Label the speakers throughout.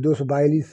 Speaker 1: 242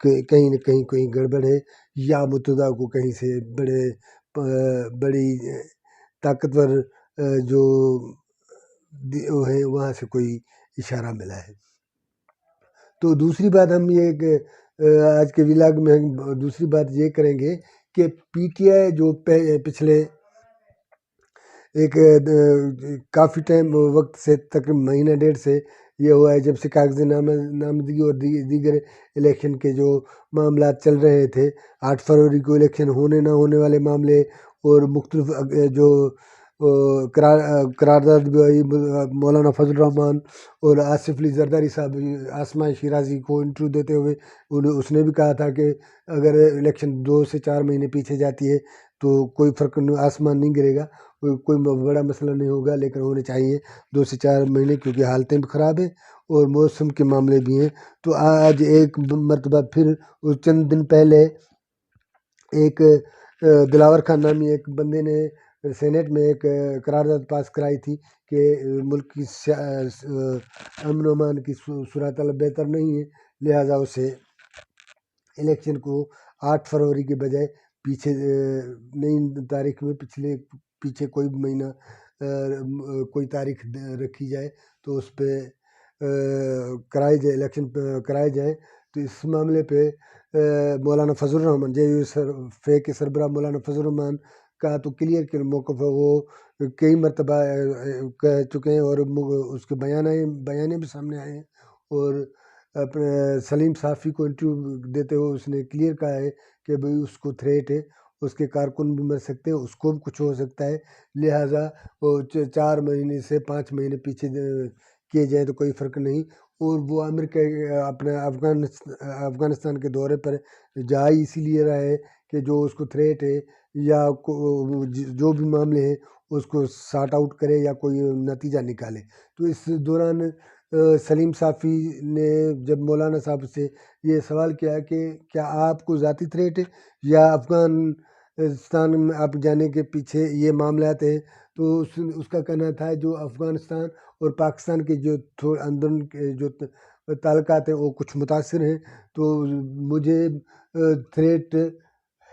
Speaker 1: کہیں نہ کہیں کوئی گڑبڑ ہے، یا متحدہ کو کہیں سے بڑی طاقتور جو وہ ہے وہاں سے کوئی اشارہ ملا ہے۔ تو دوسری بات ہم یہ کہ آج کے ولاگ میں ہم دوسری بات یہ کریں گے کہ پی ٹی آئی جو پچھلے ایک کافی ٹائم وقت سے تقریباً مہینہ ڈیڑھ سے یہ ہوا ہے، جب سے کاغذ نامزدگی اور دیگر الیکشن کے جو معاملات چل رہے تھے، 8 فروری کو الیکشن ہونے نہ ہونے والے معاملے اور مختلف جو قرارداد بھی ہوئی، مولانا فضل الرحمان اور آصف علی زرداری صاحب آسماء شیرازی کو انٹرویو دیتے ہوئے اس نے بھی کہا تھا کہ اگر الیکشن 2 سے 4 مہینے پیچھے جاتی ہے تو کوئی فرق نہیں، آسمان نہیں گرے گا، کوئی بڑا مسئلہ نہیں ہوگا، لیکن ہونے چاہیے 2 سے 4 مہینے، کیونکہ حالتیں بھی خراب ہیں اور موسم کے معاملے بھی ہیں۔ تو آج ایک مرتبہ پھر چند دن پہلے ایک دلاور خان نامی ایک بندے نے سینیٹ میں ایک قرارداد پاس کرائی تھی کہ ملک کی امن و امان کی صورتحال بہتر نہیں ہے، لہٰذا اسے الیکشن کو 8 فروری کے بجائے پیچھے نئی تاریخ میں پیچھے کوئی مہینہ کوئی تاریخ رکھی جائے تو اس پہ کرائی جائے، الیکشن کرائے جائیں۔ تو اس معاملے پہ مولانا فضل الرحمان JUF کے سربراہ مولانا فضل الرحمان کا تو کلیئر موقف ہے، وہ کئی مرتبہ کہہ چکے ہیں اور اس کے بیانے بھی سامنے آئے ہیں، اور اپنے سلیم صافی کو انٹرویو دیتے ہوئے اس نے کلیئر کہا ہے کہ بھئی اس کو تھریٹ ہے، اس کے کارکن بھی مر سکتے ہیں، اس کو بھی کچھ ہو سکتا ہے، لہٰذا وہ 4 مہینے سے 5 مہینے پیچھے کیے جائیں تو کوئی فرق نہیں۔ اور وہ امریکہ اپنے افغانستان کے دورے پر جا ہی اسی لیے رہا ہے کہ جو اس کو تھریٹ ہے یا جو بھی معاملے ہیں اس کو سارٹ آؤٹ کرے یا کوئی نتیجہ نکالے۔ تو اس دوران سلیم صافی نے جب مولانا صاحب سے یہ سوال کیا کہ کیا آپ کو ذاتی تھریٹ ہے یا افغانستان میں آپ جانے کے پیچھے یہ معاملات ہیں، تو اس کا کہنا تھا جو افغانستان اور پاکستان کے جو اندر کے جو تعلقات ہیں وہ کچھ متاثر ہیں، تو مجھے تھریٹ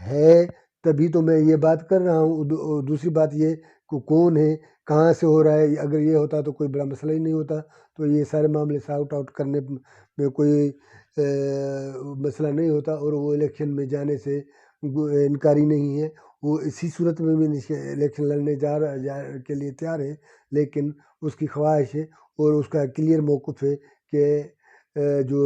Speaker 1: ہے تبھی تو میں یہ بات کر رہا ہوں۔ دوسری بات یہ کہ کون ہے، کہاں سے ہو رہا ہے، اگر یہ ہوتا تو کوئی بڑا مسئلہ ہی نہیں ہوتا، تو یہ سارے معاملے سارٹ آؤٹ کرنے میں کوئی مسئلہ نہیں ہوتا، اور وہ الیکشن میں جانے سے انکاری نہیں ہے، وہ اسی صورت میں بھی الیکشن لڑنے کے لیے تیار ہے، لیکن اس کی خواہش ہے اور اس کا کلیئر موقف ہے کہ جو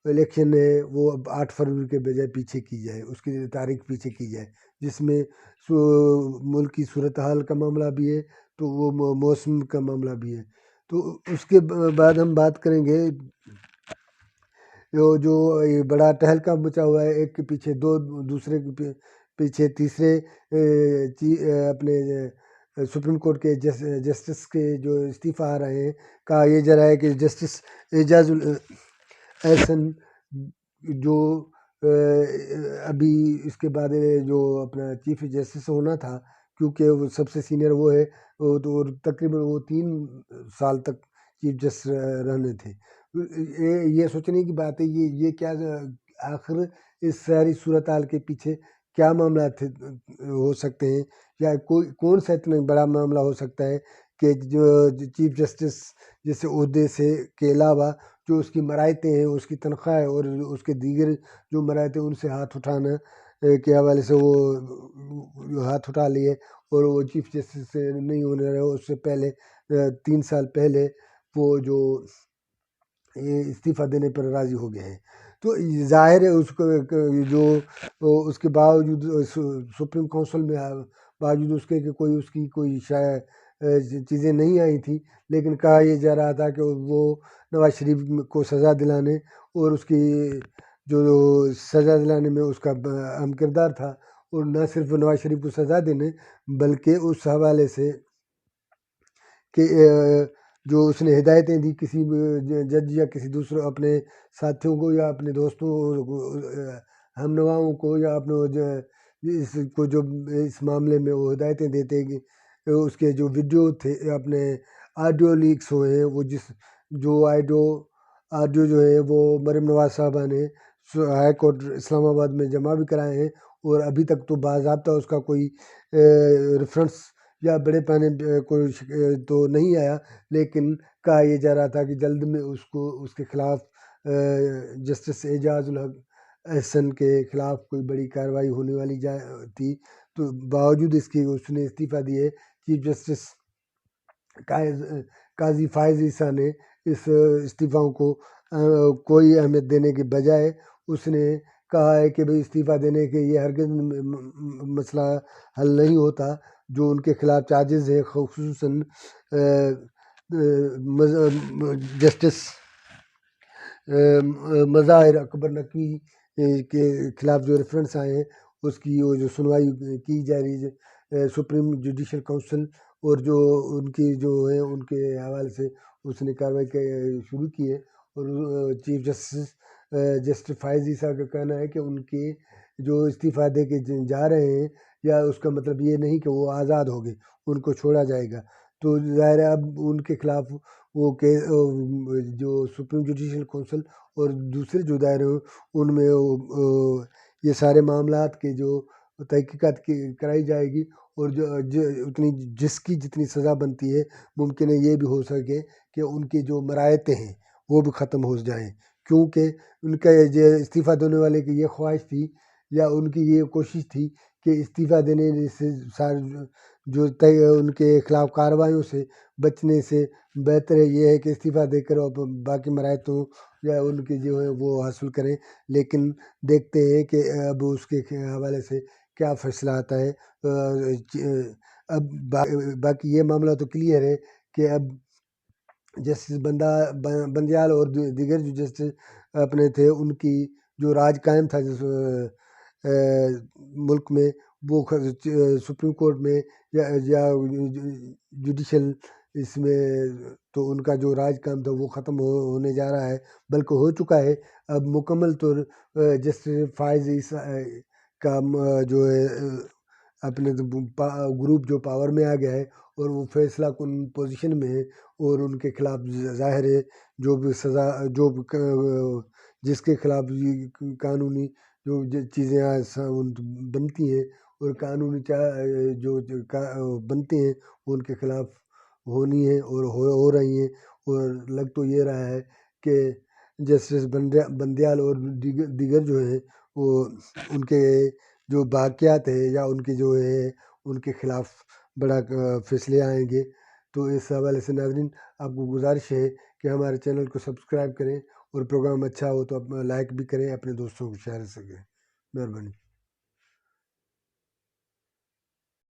Speaker 1: الیکشن ہے وہ اب 8 فروری کے بجائے پیچھے کی جائے، اس کی تاریخ پیچھے کی جائے، جس میں ملک کی صورتحال کا معاملہ بھی ہے تو وہ موسم کا معاملہ بھی ہے۔ تو اس کے بعد ہم بات کریں گے جو یہ بڑا تہلکہ مچا ہوا ہے، ایک کے پیچھے دو، دوسرے کے پیچھے تیسرے اپنے سپریم کورٹ کے جسٹس کے جو استعفیٰ آ رہے ہیں، کہا یہ جا رہا ہے کہ جسٹس اعجاز الاحسن جو ابھی اس کے بعد جو اپنا چیف جسٹس ہونا تھا، کیونکہ وہ سب سے سینئر وہ ہے، اور تقریباً وہ 3 سال تک چیف جسٹس رہنے تھے۔ یہ سوچنے کی بات ہے یہ کیا آخر اس ساری صورتحال کے پیچھے کیا معاملات ہو سکتے ہیں، یا کون سا اتنا بڑا معاملہ ہو سکتا ہے کہ جو چیف جسٹس جیسے عہدے سے کے علاوہ جو اس کی مرائتیں ہیں، اس کی تنخواہ ہے اور اس کے دیگر جو مرائتیں ان سے ہاتھ اٹھانا کے حوالے سے وہ ہاتھ اٹھا لیے، اور وہ چیف جسٹس سے نہیں ہونے رہے، اس سے پہلے 3 سال پہلے وہ جو استعفیٰ دینے پر راضی ہو گئے ہیں۔ تو ظاہر ہے اس کو جو اس کے باوجود سپریم کونسل میں باوجود اس کے کہ کوئی اس کی کوئی چیزیں نہیں آئی تھیں، لیکن کہا یہ جا رہا تھا کہ وہ نواز شریف کو سزا دلانے اور اس کی جو سزا دلانے میں اس کا اہم کردار تھا، اور نہ صرف نواز شریف کو سزا دینے بلکہ اس حوالے سے کہ جو اس نے ہدایتیں دی کسی جج یا کسی دوسرے اپنے ساتھیوں کو یا اپنے دوستوں ہم نواؤں کو یا اپنے جو اس معاملے میں وہ ہدایتیں دیتے کہ اس کے جو ویڈیو تھے اپنے آڈیو لیکس ہوئے ہیں، وہ جو آڈیو جو ہے وہ مریم نواز صاحبہ نے ہائی کورٹ اسلام آباد میں جمع بھی کرائے ہیں، اور ابھی تک تو باضابطہ اس کا کوئی ریفرنس یا بڑے پیمانے پہ کوئی تو نہیں آیا، لیکن کہا یہ جا رہا تھا کہ جلد میں اس کے خلاف جسٹس اعجاز الحق احسن کے خلاف کوئی بڑی کارروائی ہونے والی تھی، تو باوجود اس کے اس نے استعفیٰ دیے۔ چیف جسٹس قاضی فائز عیسیٰ نے اس استعفاؤں کو کوئی اہمیت دینے کے بجائے اس نے کہا ہے کہ بھئی استعفیٰ دینے کے یہ ہرگز مسئلہ حل نہیں ہوتا، جو ان کے خلاف چارجز ہیں، خصوصاً جسٹس مظاہر اکبر نقوی کے خلاف جو ریفرنس آئے ہیں، اس کی وہ جو سنوائی کی جا رہی ہے سپریم جوڈیشل کونسل، اور جو ان کی جو ہے ان کے حوالے سے اس نے کارروائی شروع کی ہے، اور چیف جسٹس فائز عیسیٰ کا کہنا ہے کہ ان کے جو استعفیٰ دے کے جا رہے ہیں، یا اس کا مطلب یہ نہیں کہ وہ آزاد ہو گئے، ان کو چھوڑا جائے گا، تو ظاہر ہے اب ان کے خلاف وہ جو سپریم جوڈیشل کونسل اور دوسرے جو دائرے ہیں ان میں یہ سارے معاملات کے جو تحقیقات کرائی جائے گی، اور جتنی سزا بنتی ہے، ممکن ہے یہ بھی ہو سکے کہ ان کی جو مرائتیں ہیں وہ بھی ختم ہو جائیں، کیونکہ ان کا استعفیٰ دینے والے کی یہ خواہش تھی، یا ان کی یہ کوشش تھی کہ استعفیٰ دینے سے جو ان کے خلاف کارروائیوں سے بچنے سے بہتر ہے یہ ہے کہ استعفیٰ دے کر باقی مرائتوں یا ان کی جو ہے وہ حاصل کریں، لیکن دیکھتے ہیں کہ اب اس کے حوالے سے کیا فیصلہ آتا ہے۔ اب باقی یہ معاملہ تو کلیئر ہے کہ اب جسٹس بندیال اور دیگر جو جسٹس اپنے تھے، ان کی جو راج قائم تھا جس ملک میں، وہ سپریم کورٹ میں یا جوڈیشل اس میں تو ان کا جو راج قائم تھا وہ ختم ہونے جا رہا ہے، بلکہ ہو چکا ہے۔ اب مکمل طور جسٹس فائز عیسیٰ کا جو ہے اپنے گروپ جو پاور میں آ گیا ہے، اور وہ فیصلہ کن پوزیشن میں ہے، اور ان کے خلاف ظاہر ہے جو بھی سزا جس کے خلاف قانونی جو چیزیں بنتی ہیں اور قانونی جو بنتے ہیں وہ ان کے خلاف ہونی ہے اور ہو رہی ہیں، اور لگ تو یہ رہا ہے کہ جسٹس بندیال اور دیگر جو ہیں وہ ان کے جو باقیات ہے یا ان کے جو ہے ان کے خلاف بڑا فیصلے آئیں گے۔ تو اس حوالے سے ناظرین آپ کو گزارش ہے کہ ہمارے چینل کو سبسکرائب کریں، اور پروگرام اچھا ہو تو لائک بھی کریں، اپنے دوستوں کو شیئر کریں۔ مہربانی۔